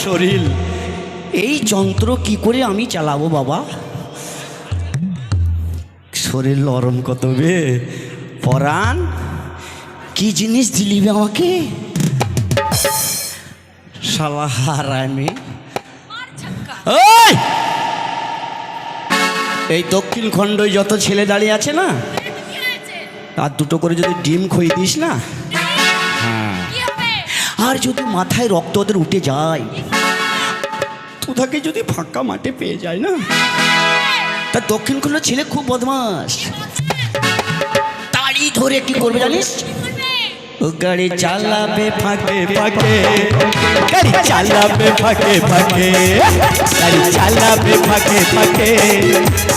শরীর এই যন্ত্র কি করে আমি চালাবো বাবা? শরীর নরম কত বে পরাণ, কি জিনিস দিলি বে আমাকে? শালা হারামি। এই দক্ষিণ খণ্ডে যত ছেলে দাঁড়িয়ে আছে না, আর দুটো করে যদি ডিম খইয়ে দিস না, হ্যাঁ, আর যদি মাথায় রক্ত ওদের উঠে যায়, তোকে যদি ফাঁকা মাঠে পেয়ে যায় না, তা দক্ষিণ খণ্ডের ছেলে খুব বদমাস, তাড়ি ধরে কি করবে জানিস? ও গাড়ি চালাবে ফাঁকে ফাঁকে, গাড়ি চালাবে ফাঁকে ফাঁকে, গাড়ি চালাবে ফাঁকে ফাঁকে,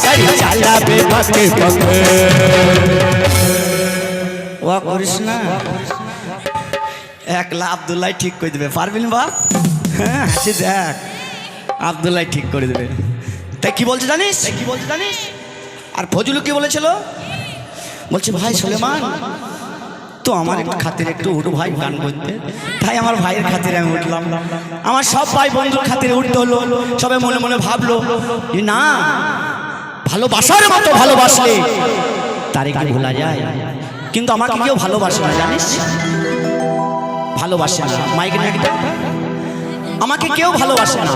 গাড়ি চালাবে ফাঁকে ফাঁকে। ও করিস না, একলা আব্দুল্লাহ ঠিক করে দেবে, পারবেন বা? হ্যাঁ হাসি দেখ, আব্দুল্লাহ ঠিক করে দেবে। তাই কি বলছে জানিস? কি বলছে জানিস? আর ফজলু কি বলেছিল? বলছে ভাই সুলেমান, তো আমার একটু খাতির একটু উঠো ভাই গান করতে। তাই আমার ভাইয়ের খাতিরে আমি উঠলাম। আমার সব ভাই বন্ধুর খাতিরে উঠতে হলো। সবাই মনে মনে ভাবলো যে না, ভালোবাসার মতো ভালোবাসলে তারে কি ভোলা যায়? কিন্তু আমাকে কেউ ভালোবাসে না জানিস, ভালোবাসে না। মাইকে নাকি আমাকে কেউ ভালোবাসে না,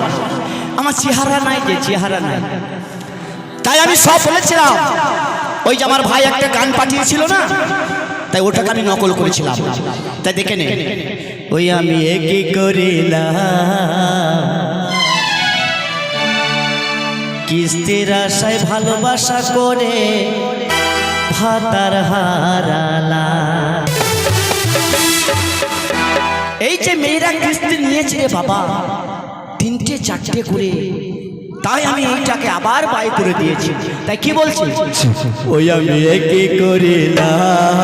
আমার চেহারা নাই, যে চেহারা নাই। তাই আমি সব বলেছিলাম, ওই যে আমার ভাই একটা গান পাঠিয়েছিল না, তাই ওটাকে আমি নকল করেছিলাম। তাই দেখে নে, ওই আমি কি করিলাম, কিস্তির আশায় ভালোবাসা করে ভাতার হারালা। এই যে মেয়েরা কিস্তি নিয়েছে রে বাবা, 3টে 4টে করে, তাই আমি এইটাকে আবার বাই করে দিয়েছি। তাই কি বলছি? ওই আমি কি করিলাম,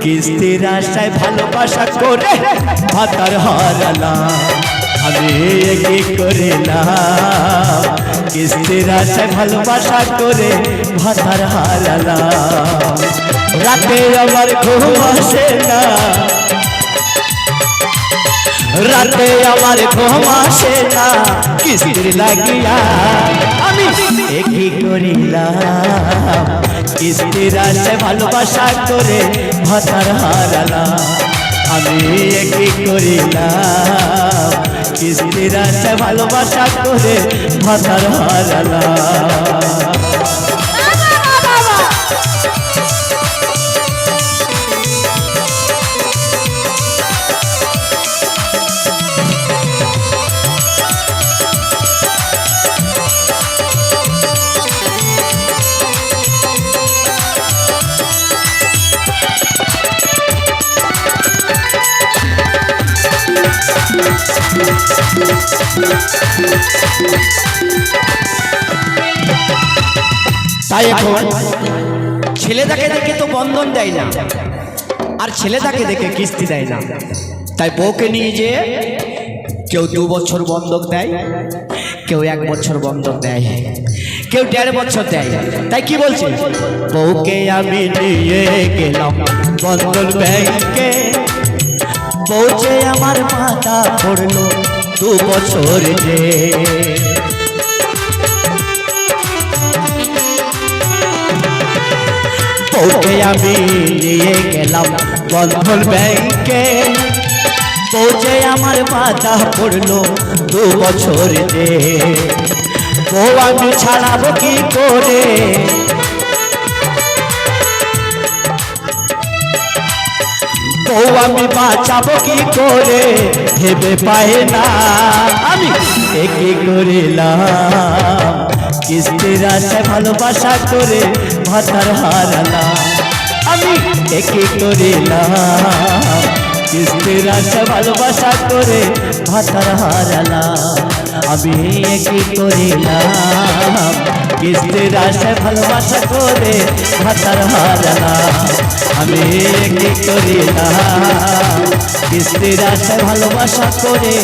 কিস্তির আশায় ভালোবাসা করে ভাতার হারালাম। আমি কি করিলাম, কিস্তির আশায় ভালোবাসা করে ভাতার হারালাম। রাতে আমার ঘুম আসে না, রাতে আমার ঘুম আসে না, কিস্তির লাগিয়া আমি কি করিলাম, কিস্তির আশায় ভালোবাসা করে ভাতার হারালাম। আমি কি করিলাম, কিস্তির আশায় ভালোবাসা করে ভাতার হারালাম। তাই এখন ছেলেটাকে দেখে তো বন্ধন দেয় না, আর ছেলেটাকে দেখে কিস্তি দেয় না। তাই বউকে নিয়ে যে কেউ 2 বছর বন্ধক দেয়, কেউ 1 বছর বন্ধক দেয়, কেউ 1.5 বছর দেয়। তাই কি বলছে? বউকে আমি নিয়ে গেলাম বন্ধন ব্যাংকে, বউ যে আমার মাথা পড়লো 2 বছর যে। বউকে আমি নিয়ে গেলাম বন্ধন ব্যাংকে, বউ যে আমার মাথা পড়লো 2 বছর যে। বউ আমি ছাড়াবো কি করে, বউ আমি বাঁচাবো কি করে, ভেবে পাই না। আমি কি করিলাম, কিস্তির আশায় ভালোবাসা করে ভাতার হারালাম। আমি কি করিলাম, কিস্তির আশায় ভালোবাসা করে ভাতার হারালাম। আমি কি করিলাম, কিস্তির আশায় ভালোবাসা করে ভাতার হারালাম। আমি কি করিলাম, কিস্তির আশায় ভালোবাসা করে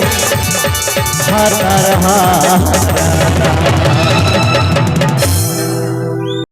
ভাতার হারালাম।